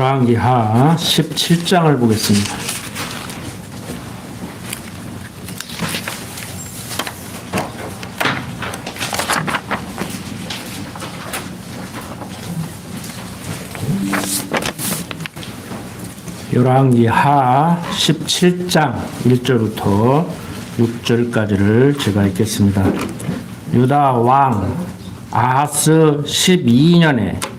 열왕기하 17장을 보겠습니다. 열왕기하 17장 1절부터 6절까지를 제가 읽겠습니다. 유다 왕 아하스 12년에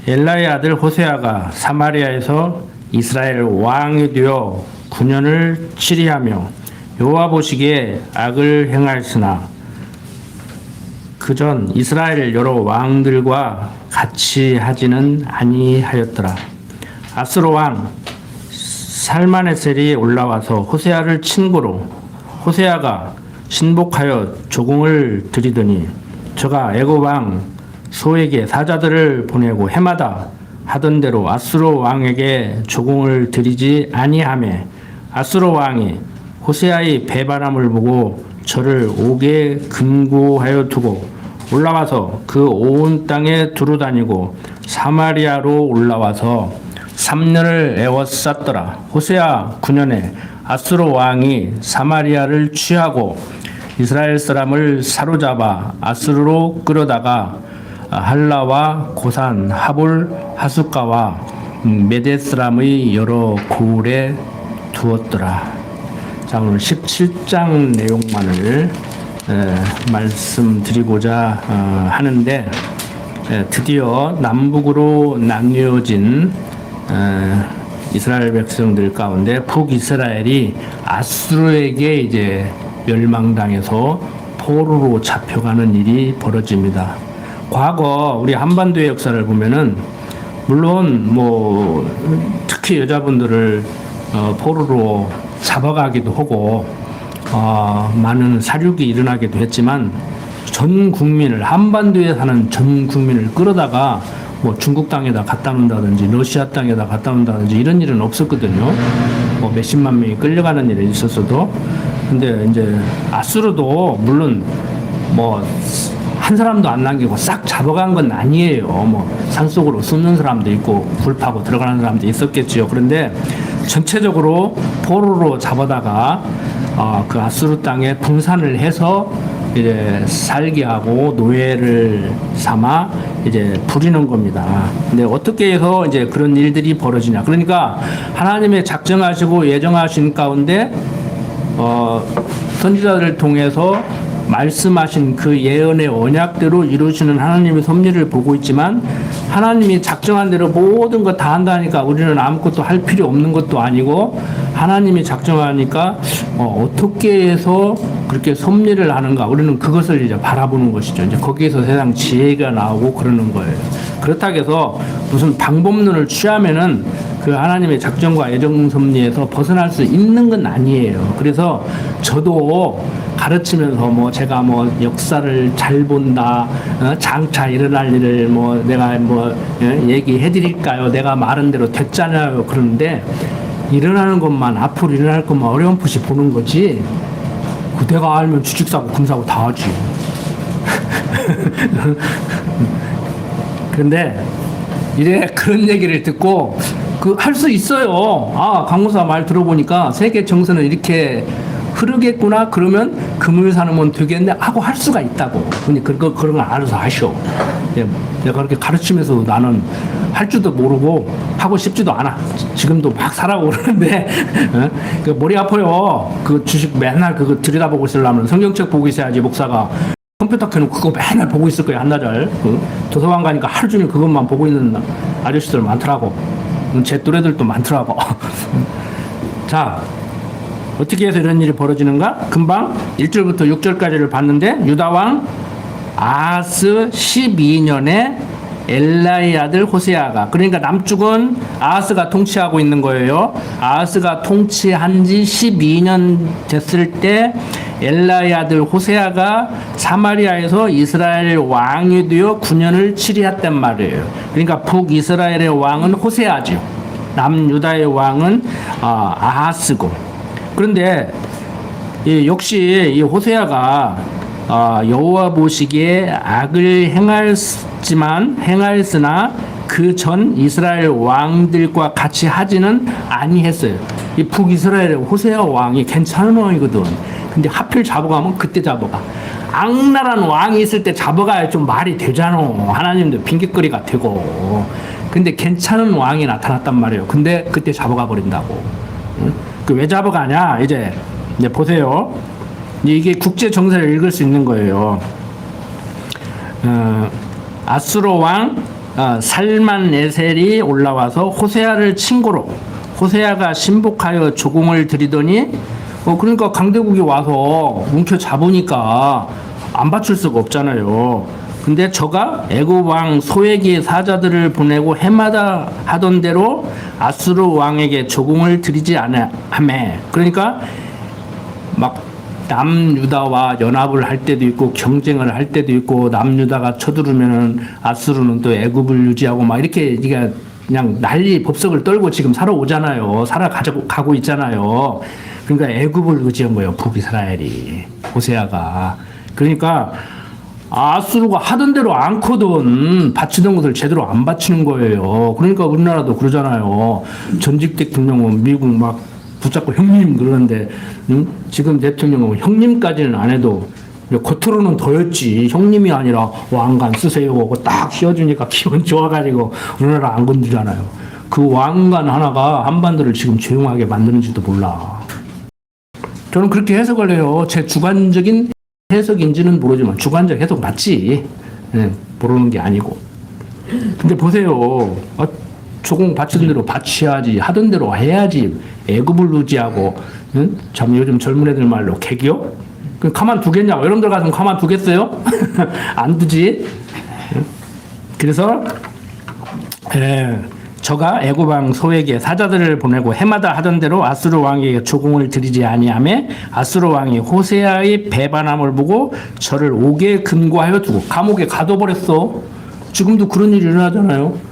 엘라의 아들 호세아가 사마리아에서 이스라엘 왕이 되어 9년을 치리하며 여호와 보시기에 악을 행하였으나 그전 이스라엘 여러 왕들과 같이 하지는 아니하였더라. 아스로 왕 살마네셀이 올라와서 호세아를 친고로 호세아가 신복하여 조공을 드리더니 저가 애굽 왕 소에게 사자들을 보내고 해마다 하던 대로 아수르 왕에게 조공을 드리지 아니하매 아수르 왕이 호세아의 배반함을 보고 저를 옥에 금고하여 두고 올라와서 그 온 땅에 두루다니고 사마리아로 올라와서 3년을 애워쌌더라. 호세아 9년에 아수르 왕이 사마리아를 취하고 이스라엘 사람을 사로잡아 아수르로 끌어다가 할라와 고산, 하볼, 하숫가와 메대 사람의 여러 고을에 두었더라. 자, 오늘 17장 내용만을 말씀드리고자 하는데 드디어 남북으로 나뉘어진 이스라엘 백성들 가운데 북이스라엘이 아수르에게 이제 멸망당해서 포로로 잡혀가는 일이 벌어집니다. 과거 우리 한반도의 역사를 보면은 물론 뭐 특히 여자분들을 포로로 잡아가기도 하고 많은 사륙이 일어나기도 했지만 전 국민을 한반도에 사는 전 국민을 끌어다가 뭐 중국 땅에다 갖다 놓는다든지 러시아 땅에다 갖다 놓는다든지 이런 일은 없었거든요. 뭐 몇십만 명이 끌려가는 일이 있었어도. 근데 이제 아수르도 물론 뭐 한 사람도 안 남기고 싹 잡아간 건 아니에요. 뭐 산속으로 숨는 사람도 있고 불 파고 들어가는 사람도 있었겠지요. 그런데 전체적으로 포로로 잡아다가 그 아수르 땅에 분산을 해서 이제 살게 하고 노예를 삼아 이제 부리는 겁니다. 근데 어떻게 해서 이제 그런 일들이 벌어지냐? 그러니까 하나님의 작정하시고 예정하신 가운데 선지자들을 통해서 말씀하신 그 예언의 언약대로 이루시는 하나님의 섭리를 보고 있지만 하나님이 작정한 대로 모든 거 다 한다니까 우리는 아무것도 할 필요 없는 것도 아니고 하나님이 작정하니까 어떻게 해서 그렇게 섭리를 하는가 우리는 그것을 이제 바라보는 것이죠. 이제 거기에서 세상 지혜가 나오고 그러는 거예요. 그렇다고 해서 무슨 방법론을 취하면은 그 하나님의 작정과 예정 섭리에서 벗어날 수 있는 건 아니에요. 그래서 저도 가르치면서 뭐 제가 뭐 역사를 잘 본다, 장차 일어날 일을 뭐 내가 뭐 얘기해 드릴까요? 내가 말한 대로 됐잖아요. 그러는데 일어나는 것만 앞으로 일어날 것만 어렴풋이 보는 거지. 그 내가 알면 주식 사고 금 사고 다 하지. 그런데 이래 그런 얘기를 듣고 그 할 수 있어요. 강무사 말 들어보니까 세계 정세는 이렇게 흐르겠구나. 그러면 금을 사놓으면 되겠네 하고 할 수가 있다고. 근데 그런 걸 알아서 하셔. 내가 그렇게 가르치면서 나는 할 줄도 모르고 하고 싶지도 않아. 지금도 막 살아오고 그러는데 그 머리 아파요. 그 주식 맨날 그거 들여다보고 있으려면 성경책 보고 있어야지. 목사가 컴퓨터 켜놓고 그거 맨날 보고 있을 거야. 한나절 도서관 가니까 하루 종일 그것만 보고 있는 아저씨들 많더라고. 제 또래들도 많더라고. 자, 어떻게 해서 이런 일이 벌어지는가? 금방 1절부터 6절까지를 봤는데 유다왕 아하스 12년에 엘라의 아들 호세아가, 그러니까 남쪽은 아하스가 통치하고 있는 거예요. 아하스가 통치한 지 12년 됐을 때 엘라의 아들 호세아가 사마리아에서 이스라엘 왕이 되어 9년을 치리했단 말이에요. 그러니까 북이스라엘의 왕은 호세아죠. 남유다의 왕은 아하스고. 그런데 역시 이 호세아가 여호와 보시기에 악을 행하였으나 그 전 이스라엘 왕들과 같이 하지는 아니했어요. 이 북이스라엘의 호세아 왕이 괜찮은 왕이거든. 근데 하필 잡아가면 그때 잡아가. 악랄한 왕이 있을 때 잡아가야 좀 말이 되잖아. 하나님도 핑계거리가 되고. 근데 괜찮은 왕이 나타났단 말이에요. 근데 그때 잡아가 버린다고. 그 왜 잡아가냐? 이제 보세요. 이게 국제 정세를 읽을 수 있는 거예요. 아수르 왕 살만네셀이 올라와서 호세아를 친고로, 호세아가 신복하여 조공을 드리더니 그러니까 강대국이 와서 뭉쳐 잡으니까 안 바칠 수가 없잖아요. 근데 저가 애굽 왕 소액의 사자들을 보내고 해마다 하던 대로 아수르 왕에게 조공을 드리지 않아매. 그러니까 막 남유다와 연합을 할 때도 있고 경쟁을 할 때도 있고, 남유다가 쳐들으면은 아수르는 또 애굽을 유지하고 막 이렇게 그냥 난리 법석을 떨고 지금 살아오잖아요. 살아가고 있잖아요. 그러니까 애굽을 의지한 거예요. 북이스라엘이, 호세아가. 그러니까 아수르가 하던 대로 않거든. 바치던 것을 제대로 안 바치는 거예요. 그러니까 우리나라도 그러잖아요. 전직 대통령은 미국 막 붙잡고 형님 그러는데, 지금 대통령은 형님까지는 안 해도 겉으로는 더였지. 형님이 아니라 왕관 쓰세요 하고 딱 씌워주니까 기분 좋아가지고 우리나라 안 건드잖아요. 그 왕관 하나가 한반도를 지금 조용하게 만드는지도 몰라. 저는 그렇게 해석을 해요. 제 주관적인 해석인지는 모르지만 주관적 해석 맞지. 모르는 게 아니고. 근데 보세요. 조공 바치던 대로 바쳐야지, 하던 대로 해야지. 애굽을 의지하고, 참 요즘 젊은 애들 말로 개기요? 그럼 가만 두겠냐고. 여러분들 같으면 가만 두겠어요? 안 두지. 그래서 저가 애굽 왕 소에게 사자들을 보내고 해마다 하던 대로 아수르 왕에게 조공을 드리지 아니하매 아수르 왕이 호세아의 배반함을 보고 저를 옥에 금고하여 두고 감옥에 가둬버렸어. 지금도 그런 일이 일어나잖아요.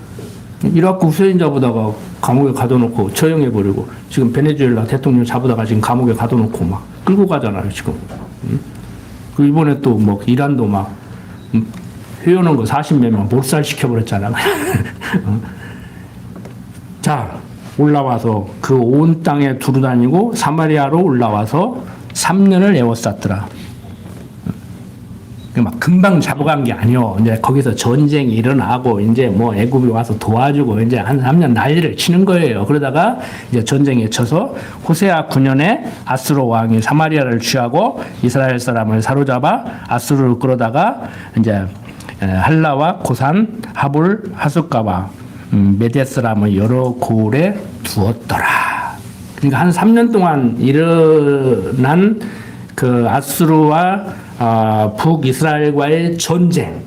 이라크 후세인 잡으다가 감옥에 가둬놓고 처형해버리고, 지금 베네수엘라 대통령 잡으다가 지금 감옥에 가둬놓고 막 끌고 가잖아요, 지금. 그 이번에 또 뭐 이란도 막 회원한 거 40몇 명 몰살시켜버렸잖아. 자, 올라와서 그 온 땅에 두루다니고 사마리아로 올라와서 3년을 에워쌌더라. 막 금방 잡아간 게 아니요. 이제 거기서 전쟁이 일어나고 이제 뭐 애굽이 와서 도와주고 이제 한 3년 난리를 치는 거예요. 그러다가 이제 전쟁에 쳐서 호세아 9년에 아수르 왕이 사마리아를 취하고 이스라엘 사람을 사로잡아 아수르를 끌어다가 이제 할라와 고산, 하불, 하숫가와 메데스람의 여러 고을에 두었더라. 그러니까 한 3년 동안 일어난 그 아수르와 북이스라엘과의 전쟁,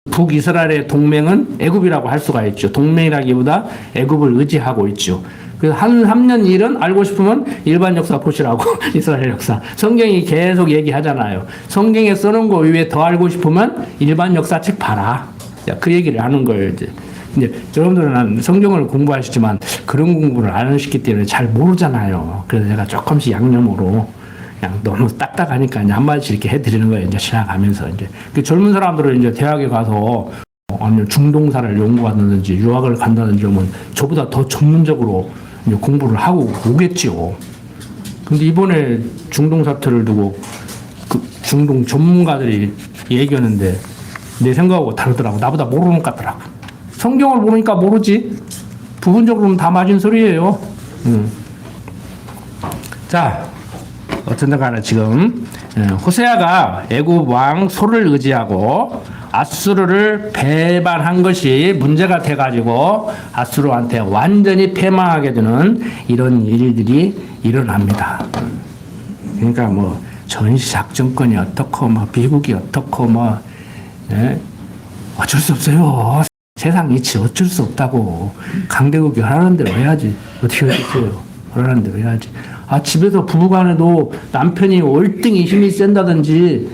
북이스라엘의 동맹은 애굽이라고 할 수가 있죠. 동맹이라기보다 애굽을 의지하고 있죠. 그래서 한 3년 일은 알고 싶으면 일반 역사 보시라고. 이스라엘 역사. 성경이 계속 얘기하잖아요. 성경에 써놓은 거 위에 더 알고 싶으면 일반 역사 책 봐라. 그 얘기를 하는 거예요, 이제. 근데 여러분들은 성경을 공부하시지만 그런 공부를 안 하셨기 때문에 잘 모르잖아요. 그래서 제가 조금씩 양념으로 그냥 너무 딱딱하니까 이제 한마디씩 이렇게 해드리는 거예요. 이제 지나가면서 이제 그 젊은 사람들은 이제 대학에 가서 아니면 중동사를 연구한다든지 유학을 간다든지 하면 저보다 더 전문적으로 이제 공부를 하고 오겠지요. 근데 이번에 중동 사태를 두고 그 중동 전문가들이 얘기하는데 내 생각하고 다르더라고. 나보다 모르는 것 같더라고. 성경을 모르니까 모르지. 부분적으로는 다 맞은 소리예요. 자, 어쨌든 간에 지금 호세아가 애굽 왕 소를 의지하고 아수르를 배반한 것이 문제가 돼가지고 아수르한테 완전히 패망하게 되는 이런 일들이 일어납니다. 그러니까 뭐 전시작전권이 어떻고 뭐 미국이 어떻고 뭐 어쩔 수 없어요. 세상 이치 어쩔 수 없다고. 강대국이 하라는 대로 해야지. 어떻게 하겠어요. 하라는 대로 해야지. 집에서 부부간에도 남편이 월등히 힘이 센다든지,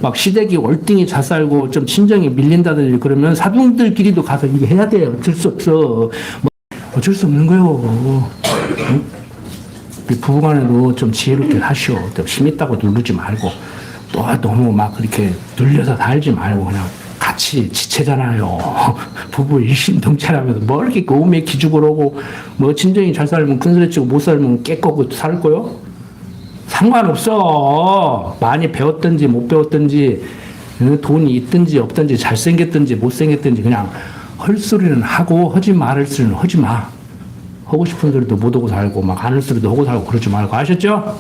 막 시댁이 월등히 잘 살고 좀 친정이 밀린다든지 그러면 사돈들끼리도 가서 이게 해야 돼요. 어쩔 수 없어. 뭐 어쩔 수 없는 거요. 부부간에도 좀 지혜롭게 하시오. 힘 있다고 누르지 말고 또 너무 막 그렇게 눌려서 살지 말고 그냥 같이 지체잖아요. 부부 일심동체라면서 뭐 이렇게 오메 기죽을 하고 뭐 친정이 잘 살면 큰소리치고 못 살면 깨꼬고 살 거요? 상관없어. 많이 배웠든지 못 배웠든지 돈이 있든지 없든지 잘생겼든지 못생겼든지 그냥 헐소리는 하고 하지 말을 소리는 하지 마. 하고 싶은 소리도 못 하고 살고 막 하는 소리도 하고 살고 그러지 말고 아셨죠?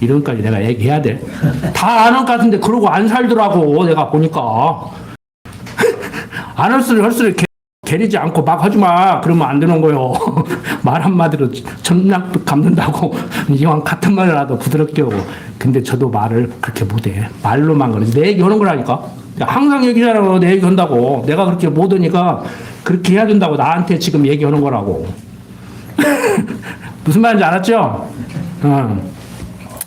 이런 까지 내가 얘기해야 돼. 다 아는 것 같은데 그러고 안 살더라고 내가 보니까. 안 할 소리 할 소리 게리지 않고 막 하지 마. 그러면 안 되는 거요. 말 한마디로 천냥도 감는다고 이왕 같은 말이라도 부드럽게 하고. 근데 저도 말을 그렇게 못해. 말로만 그러지. 내 얘기 하는 거라니까. 항상 얘기하라고 내 얘기 한다고. 내가 그렇게 못하니까 그렇게 해야 된다고 나한테 지금 얘기하는 거라고. 무슨 말인지 알았죠?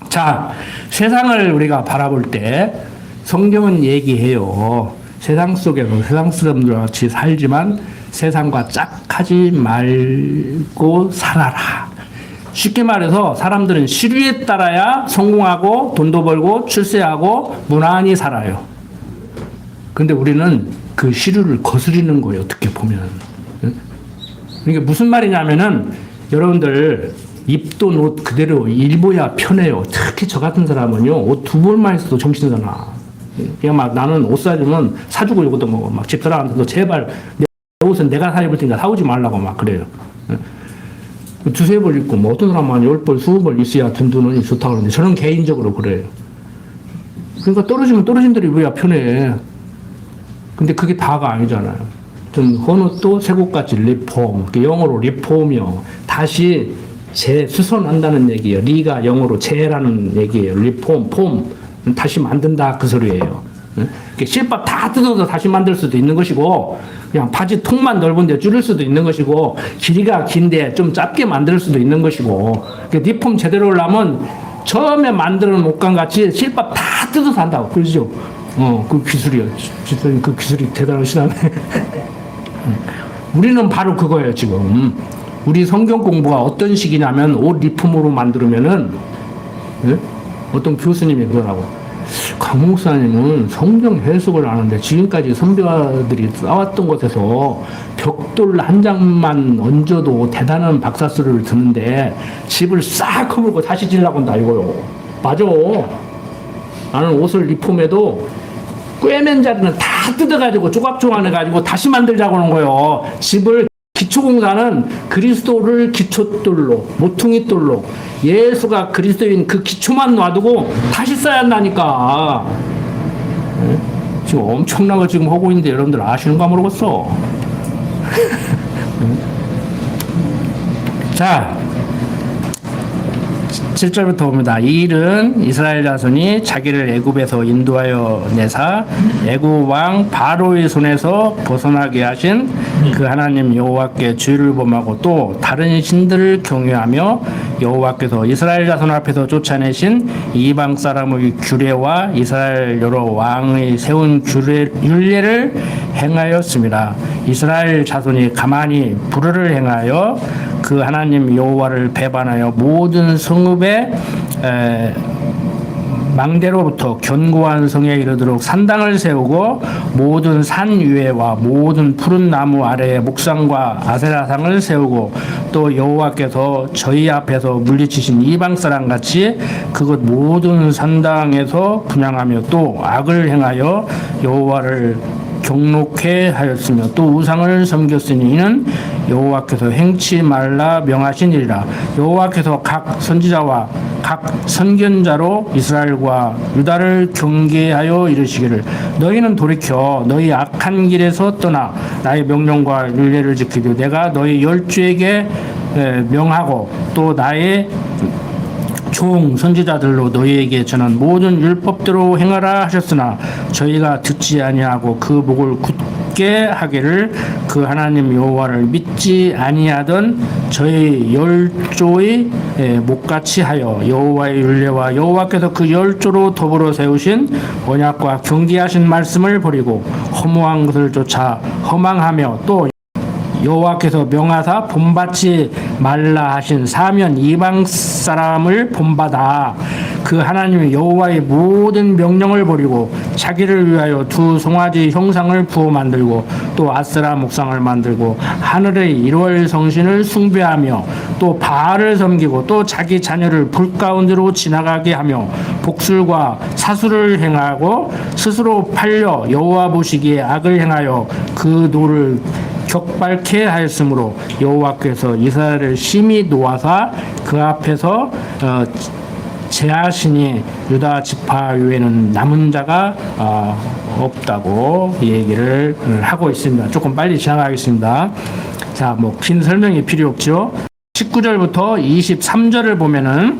자, 세상을 우리가 바라볼 때 성경은 얘기해요. 세상 속에서 세상 사람들과 같이 살지만 세상과 짝하지 말고 살아라. 쉽게 말해서 사람들은 시류에 따라야 성공하고 돈도 벌고 출세하고 무난히 살아요. 근데 우리는 그 시류를 거스르는 거예요. 어떻게 보면. 이게 무슨 말이냐면은 여러분들 입던 옷 그대로 입어야 편해요. 특히 저 같은 사람은요. 옷 두 벌만 있어도 정신이잖아. 그냥 막 나는 옷 사주면 사주고 이것도 뭐 막 집사람한테도 제발 내 옷은 내가 사 입을 테니까 사오지 말라고 막 그래요. 두세 벌 입고 뭐 어떤 사람은 10벌, 20벌 있어야 든든하니 좋다고 그러는데 저는 개인적으로 그래요. 그러니까 떨어지면 떨어진 대로 입어야 편해. 근데 그게 다가 아니잖아요. 좀 어느 또 새곡같이 리폼, 영어로 리폼이요. 다시 재수선한다는 얘기예요. 리가 영어로 재라는 얘기예요. 리폼, 폼, 다시 만든다 그 소리예요. 실밥 다 뜯어서 다시 만들 수도 있는 것이고 그냥 바지 통만 넓은데 줄일 수도 있는 것이고 길이가 긴데 좀 짧게 만들 수도 있는 것이고 리폼 제대로 하려면 처음에 만드는 옷감 같이 실밥 다 뜯어서 한다고 그러죠. 그 기술이요. 그 기술이 대단하시다네. 우리는 바로 그거예요 지금. 우리 성경 공부가 어떤 식이냐면 옷 리폼으로 만들면은 어떤 교수님이 그러라고. 강 목사님은 성경 해석을 하는데 지금까지 선배들이 싸웠던 곳에서 벽돌 한 장만 얹어도 대단한 박사소리를 듣는데 집을 싹 허물고 다시 지려고 한다 이거요. 맞아. 나는 옷을 리폼해도 꿰맨 자리는 다 뜯어가지고 조각조각 해가지고 다시 만들자고 하는 거예요. 집을 기초공사는 그리스도를 기초돌로 모퉁이돌로 예수가 그리스도인 그 기초만 놔두고 다시 쌓아야 한다니까. 지금 엄청난 걸 지금 하고 있는데 여러분들 아시는가 모르겠어. 자 7절부터 봅니다. 이 일은 이스라엘 자손이 자기를 애굽에서 인도하여 내사 애굽 왕 바로의 손에서 벗어나게 하신 그 하나님 여호와께 주의를 범하고 또 다른 신들을 경외하며 여호와께서 이스라엘 자손 앞에서 쫓아내신 이방 사람의 규례와 이스라엘 여러 왕의 세운 율례를 행하였습니다. 이스라엘 자손이 가만히 불의를 행하여 그 하나님 여호와를 배반하여 모든 성읍의 망대로부터 견고한 성에 이르도록 산당을 세우고 모든 산 위에와 모든 푸른 나무 아래에 목상과 아세라상을 세우고 또 여호와께서 저희 앞에서 물리치신 이방 사람 같이 그것 모든 산당에서 분향하며 또 악을 행하여 여호와를 경록해 하였으며 또 우상을 섬겼으니 이는 여호와께서 행치 말라 명하시니라. 여호와께서 각 선지자와 각 선견자로 이스라엘과 유다를 경계하여 이르시기를 너희는 돌이켜 너희 악한 길에서 떠나 나의 명령과 율례를 지키되 내가 너희 열주에게 명하고 또 나의 종 선지자들로 너희에게 전한 모든 율법대로 행하라 하셨으나 저희가 듣지 아니하고 그 목을 굳게 하기를 그 하나님 여호와를 믿지 아니하던 저희 열조의 목같이 하여 여호와의 율례와 여호와께서 그 열조로 더불어 세우신 언약과 경계하신 말씀을 버리고 허무한 것을 쫓아 허망하며 또 여호와께서 명하사 본받지 말라 하신 사면 이방 사람을 본받아 그 하나님 여호와의 모든 명령을 버리고 자기를 위하여 두 송아지 형상을 부어 만들고 또 아스라 목상을 만들고 하늘의 일월 성신을 숭배하며 또 바알을 섬기고 또 자기 자녀를 불 가운데로 지나가게 하며 복술과 사술을 행하고 스스로 팔려 여호와 보시기에 악을 행하여 그 노를 격발케 하였으므로 여호와께서 이스라엘을 심히 노하사 그 앞에서 제하시니 유다 지파 외에는 남은 자가 없다고 얘기를 하고 있습니다. 조금 빨리 지나가겠습니다. 자, 뭐 긴 설명이 필요 없죠. 19절부터 23절을 보면은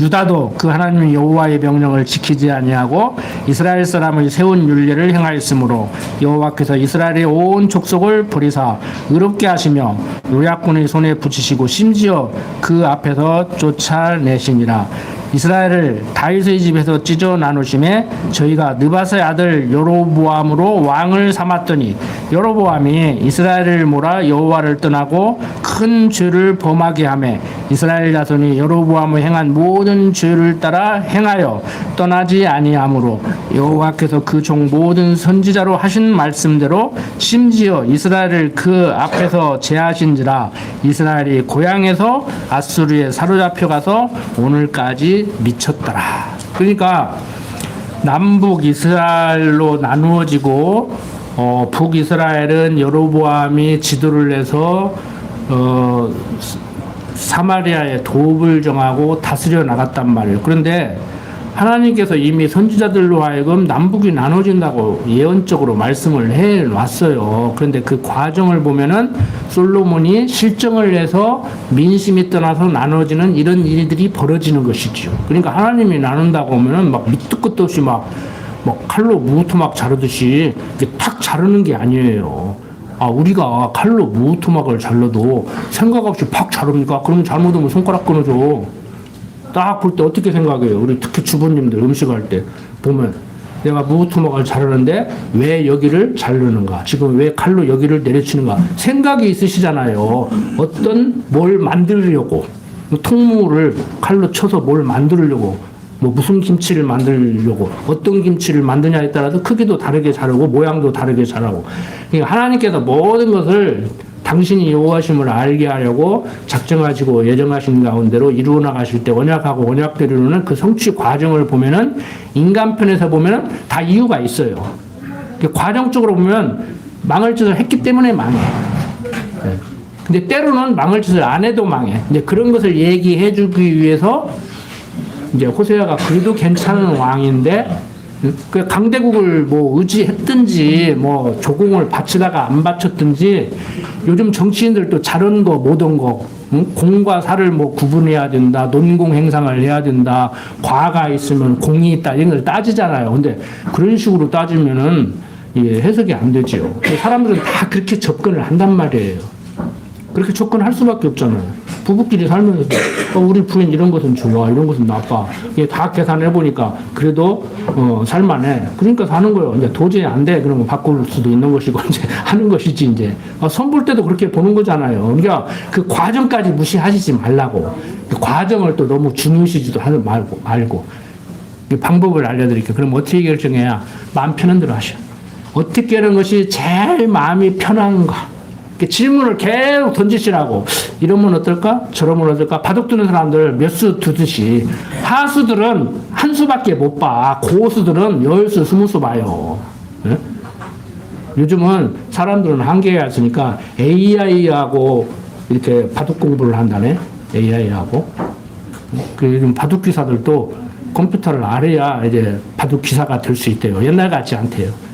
유다도 그 하나님 여호와의 명령을 지키지 아니하고 이스라엘 사람의 세운 율례를 행하였으므로 여호와께서 이스라엘의 온 족속을 버리사 의롭게 하시며 노략군의 손에 붙이시고 심지어 그 앞에서 쫓아내시니라. 이스라엘을 다윗의 집에서 찢어 나누심에 저희가 느밧의 아들 여로보암으로 왕을 삼았더니 여로보암이 이스라엘을 몰아 여호와를 떠나고 큰 죄를 범하게 하매 이스라엘 자손이 여로보암의 행한 모든 죄를 따라 행하여 떠나지 아니하므로 여호와께서 그 종 모든 선지자로 하신 말씀대로 심지어 이스라엘을 그 앞에서 제하신지라. 이스라엘이 고향에서 아수르에 사로잡혀 가서 오늘까지 미쳤더라. 그러니까 남북 이스라엘로 나누어지고 북이스라엘은 여로보암이 지도를 내서 사마리아에 도읍을 정하고 다스려 나갔단 말이에요. 그런데 하나님께서 이미 선지자들로 하여금 남북이 나눠진다고 예언적으로 말씀을 해놨어요. 그런데 그 과정을 보면은 솔로몬이 실정을 내서 민심이 떠나서 나눠지는 이런 일들이 벌어지는 것이죠. 그러니까 하나님이 나눈다고 하면은 막 밑도 끝도 없이 막 칼로 무토막 자르듯이 탁 자르는 게 아니에요. 우리가 칼로 무토막을 잘라도 생각 없이 팍 자릅니까? 그러면 잘못하면 손가락 끊어줘. 딱 볼 때 어떻게 생각해요? 우리 특히 주부님들 음식할 때 보면 내가 무토막을 자르는데 왜 여기를 자르는가? 지금 왜 칼로 여기를 내려치는가? 생각이 있으시잖아요. 어떤 뭘 만들려고 통무를 칼로 쳐서 뭘 만들려고 무슨 김치를 만들려고 어떤 김치를 만드냐에 따라서 크기도 다르게 자르고 모양도 다르게 자르고 그러니까 하나님께서 모든 것을 당신이 여호와심을 알게 하려고 작정하시고 예정하신 가운데로 이루어 나가실 때 언약하고 언약대로 이루는 그 성취 과정을 보면은 인간 편에서 보면은 다 이유가 있어요. 과정적으로 보면 망할 짓을 했기 때문에 망해. 근데 때로는 망할 짓을 안 해도 망해. 이제 그런 것을 얘기해 주기 위해서 이제 호세아가 그래도 괜찮은 왕인데 그 강대국을 의지했든지 조공을 바치다가 안 바쳤든지 요즘 정치인들도 잘한 거 못한 거 공과 사를 구분해야 된다, 논공 행상을 해야 된다, 과가 있으면 공이 있다 이런 걸 따지잖아요. 근데 그런 식으로 따지면은 해석이 안 되죠. 사람들은 다 그렇게 접근을 한단 말이에요. 그렇게 접근할 수밖에 없잖아요. 부부끼리 살면서 우리 부인 이런 것은 좋아, 이런 것은 나빠. 이게 다 계산해 보니까 그래도 살만해. 그러니까 사는 거예요. 이제 도저히 안 돼. 그러면 바꿀 수도 있는 것이고 이제 하는 것이지 이제 선볼 때도 그렇게 보는 거잖아요. 그러니까 그 과정까지 무시하시지 말라고. 그 과정을 또 너무 중요시지도 하지 말고 방법을 알려드릴게요. 그럼 어떻게 결정해야 마음 편한 대로 하셔. 어떻게 하는 것이 제일 마음이 편한가? 질문을 계속 던지시라고. 이러면 어떨까? 저러면 어떨까? 바둑 두는 사람들 몇 수 두듯이 하수들은 한 수밖에 못 봐. 고수들은 10수, 20수 봐요. 네? 요즘은 사람들은 한계가 있으니까 AI하고 이렇게 바둑 공부를 한다네. AI하고. 요즘 바둑 기사들도 컴퓨터를 알아야 이제 바둑 기사가 될 수 있대요. 옛날 같지 않대요.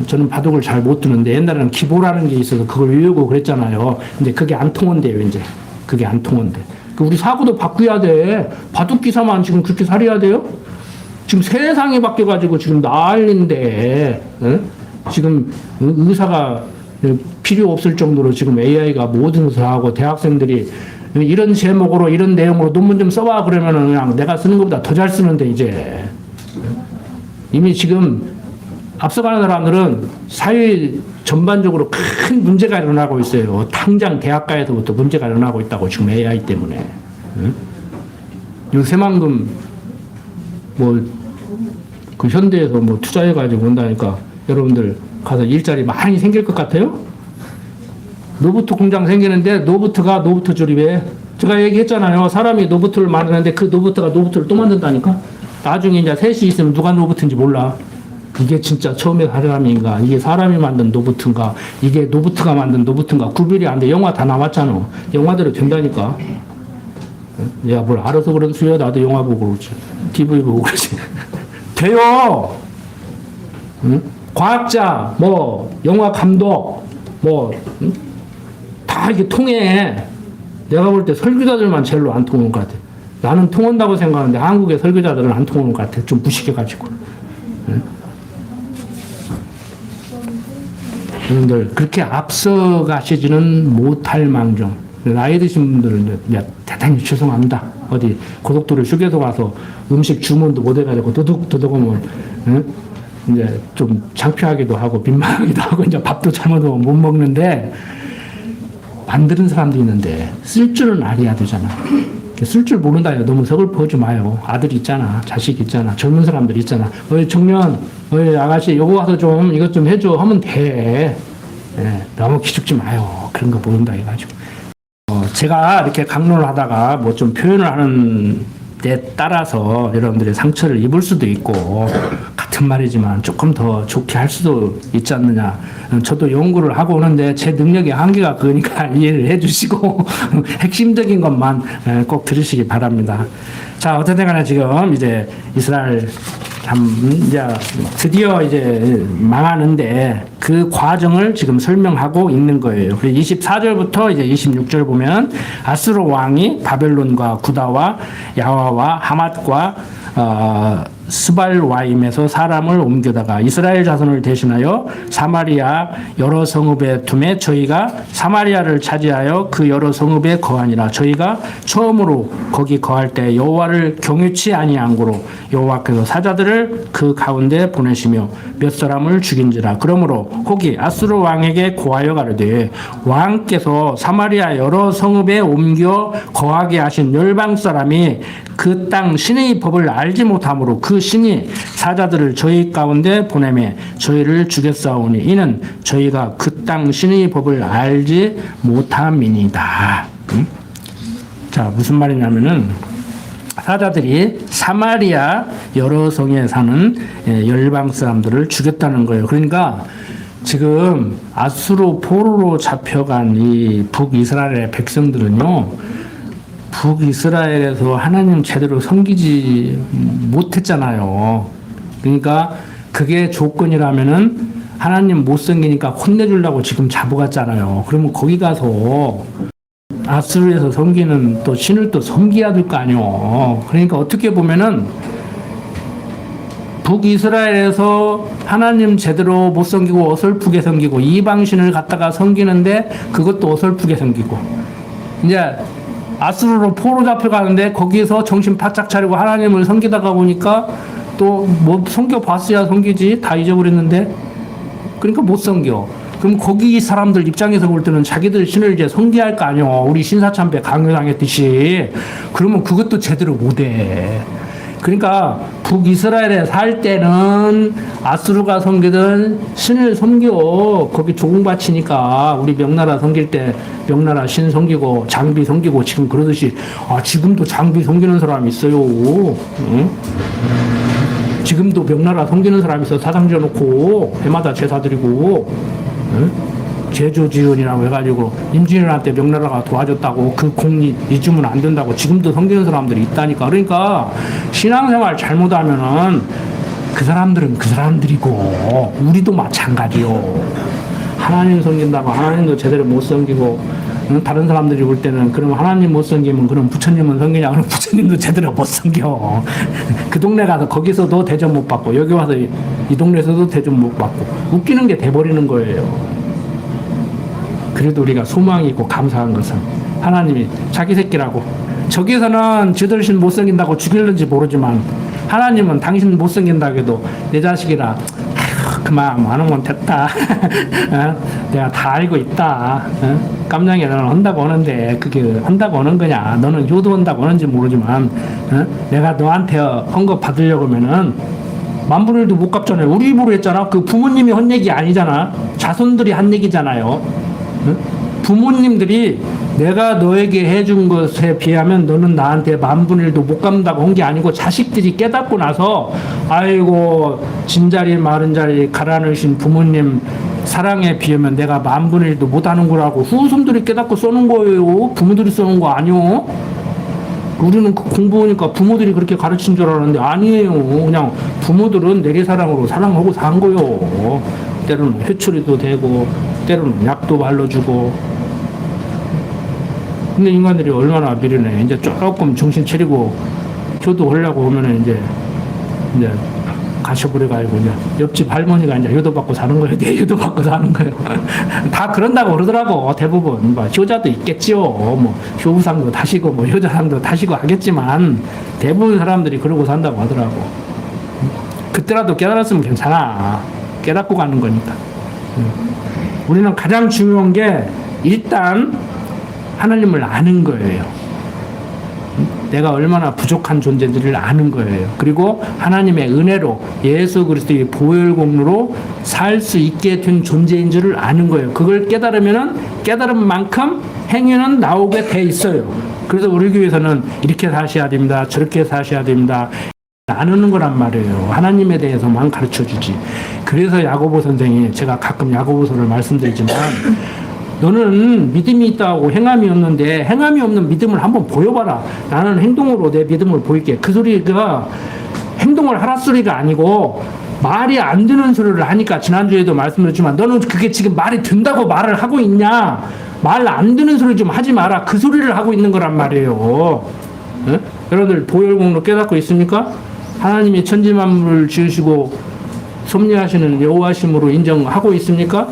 저는 바둑을 잘 못 두는데 옛날에는 기보라는 게 있어서 그걸 외우고 그랬잖아요. 근데 그게 안 통한대요, 이제. 그게 안 통한대. 우리 사고도 바꾸어야 돼. 바둑 기사만 지금 그렇게 살아야 돼요? 지금 세상이 바뀌어가지고 지금 난리인데, 지금 의사가 필요 없을 정도로 지금 AI가 모든 것을 하고 대학생들이 이런 제목으로 이런 내용으로 논문 좀 써봐 그러면은 그냥 내가 쓰는 것보다 더 잘 쓰는데 이제. 이미 지금 앞서가는 사람들은 사회 전반적으로 큰 문제가 일어나고 있어요. 당장 대학가에서부터 문제가 일어나고 있다고 지금 AI 때문에. 요새만큼 그 현대에서 뭐 투자해가지고 온다니까 여러분들 가서 일자리 많이 생길 것 같아요? 로봇 공장 생기는데 로봇가 로봇 조립해. 제가 얘기했잖아요. 사람이 로봇을 만드는데 그 로봇가 로봇을 또 만든다니까? 나중에 이제 셋이 있으면 누가 로봇인지 몰라. 이게 진짜 처음에 사람인가? 이게 사람이 만든 로봇인가? 이게 로봇가 만든 로봇인가? 구별이 안 돼. 영화 다 나왔잖아. 영화대로 된다니까. 내가 뭘 알아서 그런 수야. 나도 영화 보고 그러지. TV 보고 그러지. 돼요! 응? 과학자, 뭐, 영화 감독, 뭐, 응? 다 이게 통해. 내가 볼 때 설교자들만 제일로 안 통하는 것 같아. 나는 통한다고 생각하는데 한국의 설교자들은 안 통하는 것 같아. 좀 무식해가지고. 응? 여러분들, 그렇게 앞서가시지는 못할 망정. 나이 드신 분들은 대단히 죄송합니다. 어디 고속도로 휴게소 가서 음식 주문도 못 해가지고 도둑 오면, 응? 이제 좀 창피하기도 하고 민망하기도 하고 이제 밥도 잘못 못 먹는데 만드는 사람도 있는데 쓸 줄은 알아야 되잖아. 쓸 줄 모른다. 너무 서글퍼하지 마요. 아들 있잖아. 자식 있잖아. 젊은 사람들 있잖아. 어이 청년, 어이 아가씨 요거 와서 좀 이것 좀 해줘 하면 돼. 예, 너무 기죽지 마요. 그런 거 모른다 해가지고. 제가 이렇게 강론을 하다가 뭐 좀 표현을 하는 데 따라서 여러분들의 상처를 입을 수도 있고 같은 말이지만 조금 더 좋게 할 수도 있지 않느냐. 저도 연구를 하고 오는데 제 능력의 한계가 그러니까 이해를 해주시고 핵심적인 것만 꼭 들으시기 바랍니다. 자, 어쨌든 간에 지금 이제 이스라엘 이제 드디어 이제 망하는데 그 과정을 지금 설명하고 있는 거예요. 24절부터 이제 26절 보면 아수르 왕이 바벨론과 구다와 야화와 하맛과 스발와임에서 사람을 옮겨다가 이스라엘 자손을 대신하여 사마리아 여러 성읍에 두매 저희가 사마리아를 차지하여 그 여러 성읍에 거하니라. 저희가 처음으로 거기 거할 때 여호와를 경유치 아니한 고로 여호와께서 사자들을 그 가운데 보내시며 몇 사람을 죽인지라. 그러므로 혹이 아수르 왕에게 고하여 가르되 왕께서 사마리아 여러 성읍에 옮겨 거하게 하신 열방 사람이 그 땅 신의 법을 알지 못함으로 그 신이 사자들을 저희 가운데 보내매 저희를 죽였사오니 이는 저희가 그 땅 신의 법을 알지 못함이니이다. 자, 무슨 말이냐면은 사자들이 사마리아 여러 성에 사는 열방 사람들을 죽였다는 거예요. 그러니까 지금 아수르 포로로 잡혀간 이 북이스라엘의 백성들은요, 북이스라엘에서 하나님 제대로 섬기지 못했잖아요. 그러니까 그게 조건이라면은 하나님 못 섬기니까 혼내주려고 지금 잡아갔잖아요. 그러면 거기 가서 아수르에서 섬기는 또 신을 또 섬겨야 될 거 아니에요. 그러니까 어떻게 보면은 북이스라엘에서 하나님 제대로 못 섬기고 어설프게 섬기고 이방신을 갖다가 섬기는데 그것도 어설프게 섬기고 이제 아수르로 포로 잡혀가는데 거기에서 정신 바짝 차리고 하나님을 섬기다가 보니까 또 뭐 섬겨봤어야 섬기지 다 잊어버렸는데 그러니까 못 섬겨. 그럼 거기 사람들 입장에서 볼 때는 자기들 신을 이제 섬겨야 할 거 아니요. 우리 신사참배 강요당했듯이. 그러면 그것도 제대로 못해. 그러니까 북이스라엘에 살 때는 아수르가 섬기던 신을 섬겨. 거기 조공바치니까 우리 명나라 섬길 때 명나라 신 섬기고 장비 섬기고 지금 그러듯이 지금도 장비 섬기는 사람이 있어요. 응? 지금도 명나라 섬기는 사람이 있어. 사당 지어놓고 해마다 제사 드리고 응? 제조지은이라고 해가지고 임진왜란 때 명나라가 도와줬다고 그 공이 잊으면 안 된다고 지금도 섬기는 사람들이 있다니까. 그러니까 신앙생활 잘못하면은 그 사람들은 그 사람들이고 우리도 마찬가지요. 하나님 섬긴다고 하나님도 제대로 못 섬기고 다른 사람들이 볼 때는 그럼 하나님 못 섬기면 그럼 부처님은 섬기냐? 그럼 부처님도 제대로 못 섬겨. 그 동네 가서 거기서도 대접 못 받고 여기 와서 이 동네에서도 대접 못 받고 웃기는 게 돼버리는 거예요. 그래도 우리가 소망이 있고 감사한 것은 하나님이 자기 새끼라고 저기에서는 지들 신 못 섬긴다고 죽일는지 모르지만 하나님은 당신 못 섬긴다고 해도 내 자식이라 그만 안 오면 됐다. 내가 다 알고 있다. 깜냥이 너는 한다고 하는데 그게 한다고 하는 거냐? 너는 효도한다고 하는지 모르지만 내가 너한테 헌거 받으려고 하면은 만분의 1도 못 갚잖아요. 우리 입으로 했잖아. 그 부모님이 한 얘기 아니잖아. 자손들이 한 얘기잖아요. 응? 부모님들이 내가 너에게 해준 것에 비하면 너는 나한테 만분의 1도 못 갚는다고 한 게 아니고 자식들이 깨닫고 나서 아이고 진자리 마른자리 갈아넣으신 부모님 사랑에 비하면 내가 만분의 1도 못 하는 거라고 후손들이 깨닫고 써는 거예요. 부모들이 써는 거 아니요. 우리는 공부하니까 부모들이 그렇게 가르친 줄 알았는데 아니에요. 그냥 부모들은 내리사랑으로 사랑하고 산 거요. 때로는 회초리도 되고 때로는 약도 발라주고. 근데 인간들이 얼마나 미련해. 이제 조금 정신 차리고 효도하려고 하면은 이제 가셔버려가지고 이제 옆집 할머니가 이제 효도받고 사는 거예요. 내 효도받고 사는 거예요. 다 그런다고 그러더라고. 대부분 뭐 효자도 있겠지요. 뭐 효부상도 타시고 뭐 효자상도 타시고 하겠지만 대부분 사람들이 그러고 산다고 하더라고. 그때라도 깨달았으면 괜찮아. 깨닫고 가는 거니까. 우리는 가장 중요한 게 일단 하나님을 아는 거예요. 내가 얼마나 부족한 존재들을 아는 거예요. 그리고 하나님의 은혜로 예수 그리스도의 보혈공로로 살 수 있게 된 존재인 줄을 아는 거예요. 그걸 깨달으면은 깨달은 만큼 행위는 나오게 돼 있어요. 그래서 우리 교회에서는 이렇게 사셔야 됩니다. 저렇게 사셔야 됩니다. 나누는 거란 말이에요. 하나님에 대해서만 가르쳐 주지. 그래서 야고보 선생이 제가 가끔 야고보서를 말씀드리지만 너는 믿음이 있다고 행함이 없는데 행함이 없는 믿음을 한번 보여봐라. 나는 행동으로 내 믿음을 보일게. 그 소리가 행동을 하라 소리가 아니고 말이 안 되는 소리를 하니까 지난주에도 말씀드렸지만 너는 그게 지금 말이 된다고 말을 하고 있냐. 말 안 되는 소리 좀 하지 마라. 그 소리를 하고 있는 거란 말이에요. 네? 여러분들 보혈공로 깨닫고 있습니까? 하나님이 천지만물을 지으시고 섭리하시는 여호와심으로 인정하고 있습니까?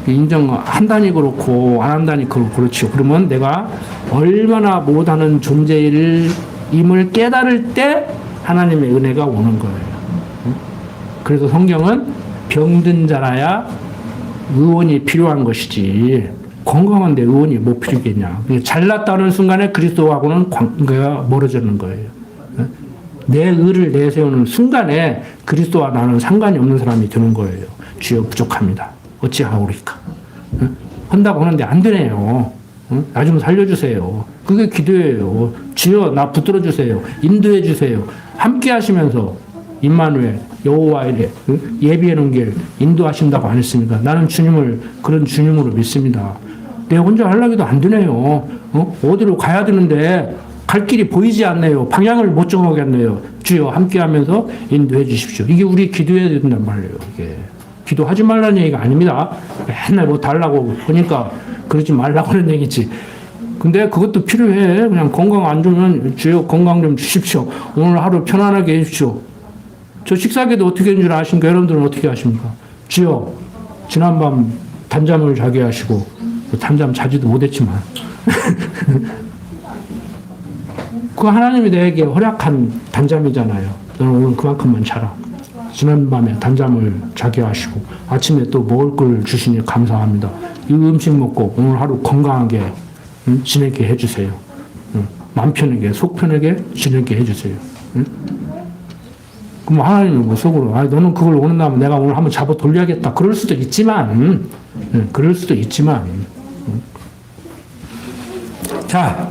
인정한다니 그렇고 안 한다니 그렇죠. 그러면 내가 얼마나 못하는 존재임을 깨달을 때 하나님의 은혜가 오는 거예요. 그래서 성경은 병든 자라야 의원이 필요한 것이지 건강한데 의원이 뭐 필요겠냐. 잘났다는 순간에 그리스도하고는 관계가 멀어지는 거예요. 내 의를 내세우는 순간에 그리스도와 나는 상관이 없는 사람이 되는 거예요. 주여 부족합니다. 어찌하오리까? 한다고 하는데 안 되네요. 나 좀 살려주세요. 그게 기도예요. 주여 나 붙들어 주세요. 인도해 주세요. 함께 하시면서 임마누엘 여호와 이레 예비해 놓은 길 인도하신다고 안 했습니까? 나는 주님을 그런 주님으로 믿습니다. 내 혼자 하려기도 안 되네요. 어디로 가야 되는데 갈 길이 보이지 않네요. 방향을 못 정하겠네요. 주여 함께 하면서 인도해 주십시오. 이게 우리 기도해야 된단 말이에요. 이게. 기도하지 말라는 얘기가 아닙니다. 맨날 뭐 달라고 하니까 그러지 말라고 하는 얘기지. 근데 그것도 필요해. 그냥 건강 안 좋으면 주여 건강 좀 주십시오. 오늘 하루 편안하게 해주십시오. 저 식사기도 어떻게 하는 줄 아십니까? 여러분들은 어떻게 하십니까? 주여 지난밤 단잠을 자게 하시고 단잠 자지도 못했지만 그 하나님이 내게 허락한 단잠이잖아요. 너는 오늘 그만큼만 자라. 지난밤에 단잠을 자게 하시고 아침에 또 먹을 걸 주시니 감사합니다. 이 음식 먹고 오늘 하루 건강하게 지내게 해주세요. 마음 편하게 속 편하게 지내게 해주세요. 그럼 하나님이 뭐 속으로 너는 그걸 원한다면 내가 오늘 한번 잡아 돌려야겠다. 그럴 수도 있지만 자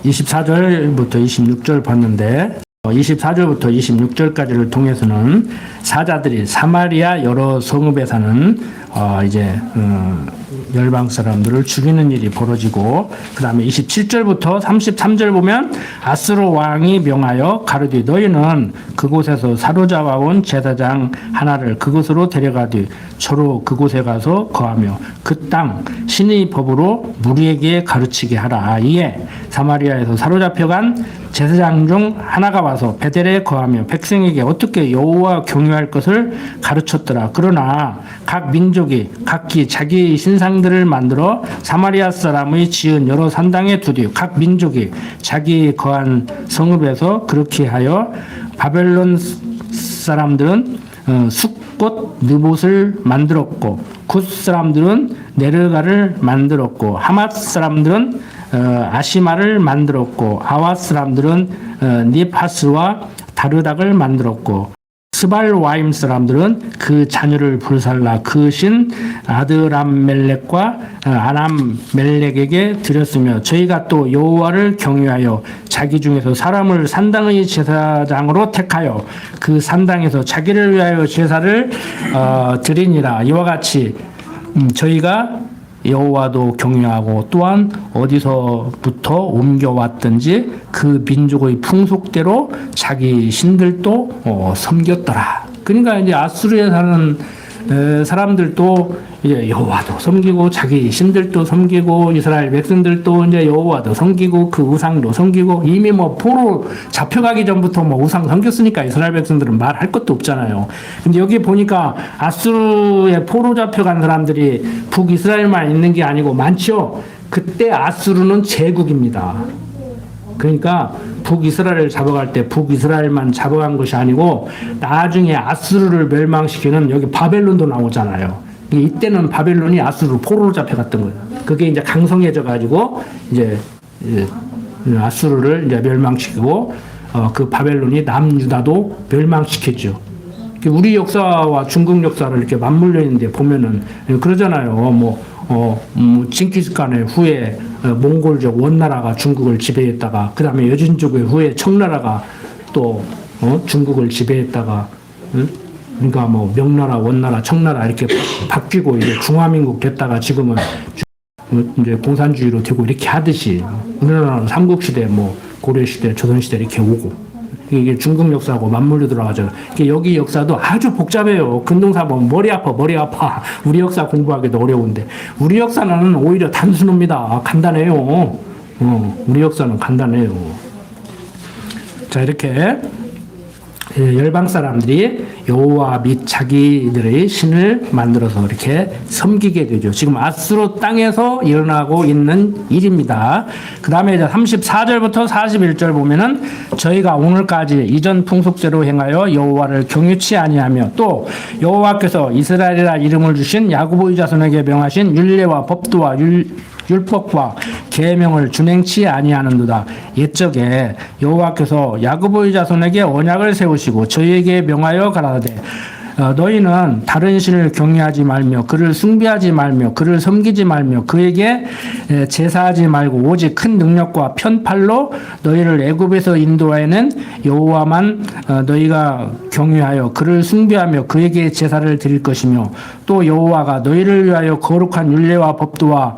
24절부터 26절 봤는데 24절부터 26절까지를 통해서는 사자들이 사마리아 여러 성읍에 사는 열방 사람들을 죽이는 일이 벌어지고 그 다음에 27절부터 33절 보면 아스로 왕이 명하여 가르되 너희는 그곳에서 사로잡아온 제사장 하나를 그곳으로 데려가되 저로 그곳에 가서 거하며 그 땅 신의 법으로 무리에게 가르치게 하라. 이에 사마리아에서 사로잡혀간 제사장 중 하나가 와서 베델에 거하며 백성에게 어떻게 여호와 경유할 것을 가르쳤더라. 그러나 각 민족이 각기 자기의 신상들을 만들어 사마리아 사람의 지은 여러 산당에 두되 각 민족이 자기 거한 성읍에서 그렇게 하여 바벨론 사람들은 숫꽃 느봇을 만들었고 굿 사람들은 네르가를 만들었고 하맛 사람들은 아시마를 만들었고 아와 사람들은 니파스와 다르닥을 만들었고 스발와임 사람들은 그 자녀를 불살라 그 신 아드람멜렉과 아람멜렉에게 드렸으며 저희가 또 여호와를 경외하여 자기 중에서 사람을 산당의 제사장으로 택하여 그 산당에서 자기를 위하여 제사를 드리니라. 이와 같이 저희가 여호와도 경외하고 또한 어디서부터 옮겨왔든지 그 민족의 풍속대로 자기 신들도 섬겼더라. 그러니까 이제 아수르에 사는 사람들도 이제 여호와도 섬기고 자기 신들도 섬기고 이스라엘 백성들도 이제 여호와도 섬기고 그 우상도 섬기고 이미 뭐 포로 잡혀가기 전부터 뭐 우상 섬겼으니까 이스라엘 백성들은 말할 것도 없잖아요. 근데 여기 보니까 아수르에 포로 잡혀간 사람들이 북이스라엘만 있는 게 아니고 많죠. 그때 아수르는 제국입니다. 그러니까 북이스라엘을 잡아갈 때 북이스라엘만 잡아간 것이 아니고 나중에 아수르를 멸망시키는 여기 바벨론도 나오잖아요. 이때는 바벨론이 아수르 포로로 잡혀갔던 거예요. 그게 이제 강성해져 가지고 이제 아수르를 이제 멸망시키고 그 바벨론이 남유다도 멸망시켰죠. 우리 역사와 중국 역사를 이렇게 맞물려 있는데 보면은 그러잖아요. 칭기스칸의 후에 몽골족 원나라가 중국을 지배했다가 그 다음에 여진족의 후에 청나라가 또 중국을 지배했다가 그러니까 뭐 명나라, 원나라, 청나라 이렇게 바뀌고 이제 중화민국 됐다가 지금은 이제 공산주의로 되고 이렇게 하듯이 우리나라는 삼국시대, 뭐 고려시대, 조선시대 이렇게 오고 이게 중국 역사하고 맞물려 들어가죠. 여기 역사도 아주 복잡해요. 근동사 보면 머리 아파. 우리 역사 공부하기도 어려운데 우리 역사는 오히려 단순합니다. 간단해요. 우리 역사는 간단해요. 자, 이렇게 열방 사람들이 여호와 및 자기들의 신을 만들어서 이렇게 섬기게 되죠. 지금 아수르 땅에서 일어나고 있는 일입니다. 그 다음에 이제 34절부터 41절 보면은 저희가 오늘까지 이전 풍속대로 행하여 여호와를 경유치 아니하며 또 여호와께서 이스라엘이라 이름을 주신 야고보의 자손에게 명하신 율례와 법도와 율법과 계명을 준행치 아니하는도다. 옛적에 여호와께서 야고보의 자손에게 언약을 세우시고 저희에게 명하여 가라사대 너희는 다른 신을 경외하지 말며 그를 숭배하지 말며 그를 섬기지 말며 그에게 제사하지 말고 오직 큰 능력과 편팔로 너희를 애굽에서 인도하여낸 여호와만 너희가 경외하여 그를 숭배하며 그에게 제사를 드릴 것이며 또 여호와가 너희를 위하여 거룩한 율례와 법도와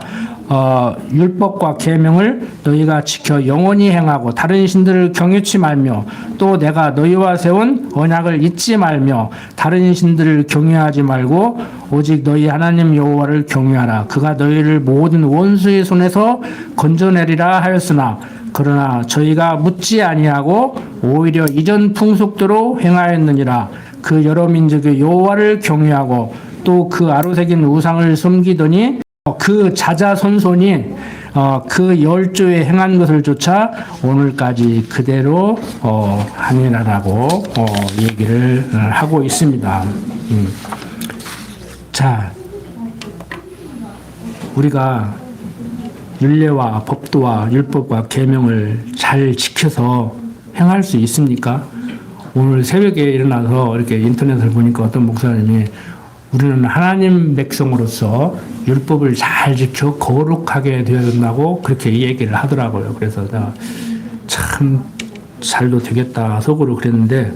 율법과 계명을 너희가 지켜 영원히 행하고 다른 신들을 경유치 말며 또 내가 너희와 세운 언약을 잊지 말며 다른 신들을 경유하지 말고 오직 너희 하나님 여호와를 경유하라. 그가 너희를 모든 원수의 손에서 건져내리라 하였으나 그러나 저희가 묻지 아니하고 오히려 이전 풍속대로 행하였느니라. 그 여러 민족의 여호와를 경유하고 또 그 아로새긴 우상을 섬기더니 그 자자손손이 그 열조에 행한 것을 조차 오늘까지 그대로 하니라라고 얘기를 하고 있습니다. 자, 우리가 율례와 법도와 율법과 계명을 잘 지켜서 행할 수 있습니까? 오늘 새벽에 일어나서 이렇게 인터넷을 보니까 어떤 목사님이 우리는 하나님 백성으로서 율법을 잘 지켜 거룩하게 되어야 된다고 그렇게 얘기를 하더라고요. 그래서 내가 참 잘도 되겠다 속으로 그랬는데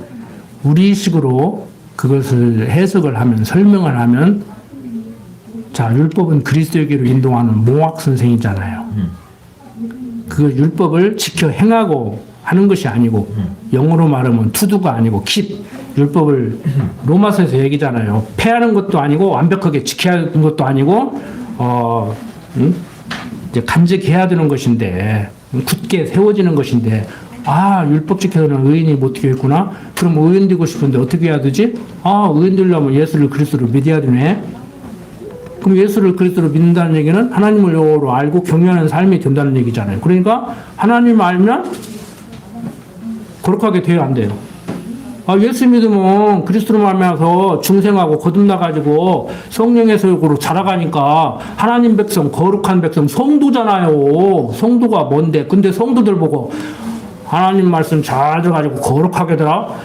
우리식으로 그것을 해석을 하면 설명을 하면 자, 율법은 그리스도에게로 인도하는 몽학 선생이잖아요. 그 율법을 지켜 행하고 하는 것이 아니고 영어로 말하면 투두가 아니고 킵 율법을 로마서에서 얘기잖아요. 폐하는 것도 아니고 완벽하게 지켜야 하는 것도 아니고 이제 간직해야 되는 것인데 굳게 세워지는 것인데 율법 지켜서는 의인이 못 되겠구나. 그럼 의인 되고 싶은데 어떻게 해야 되지? 의인 되려면 예수를 그리스도로 믿어야 되네. 그럼 예수를 그리스도로 믿는다는 얘기는 하나님을 여호와로 알고 경외하는 삶이 된다는 얘기잖아요. 그러니까 하나님 알면 거룩하게 돼야 안 돼요. 예수 믿으면 그리스도로 말미암아서 중생하고 거듭나가지고 성령의 소욕으로 자라가니까 하나님 백성, 거룩한 백성, 성도잖아요. 성도가 뭔데? 근데 성도들 보고 하나님 말씀 잘 들어가지고 거룩하게 들어?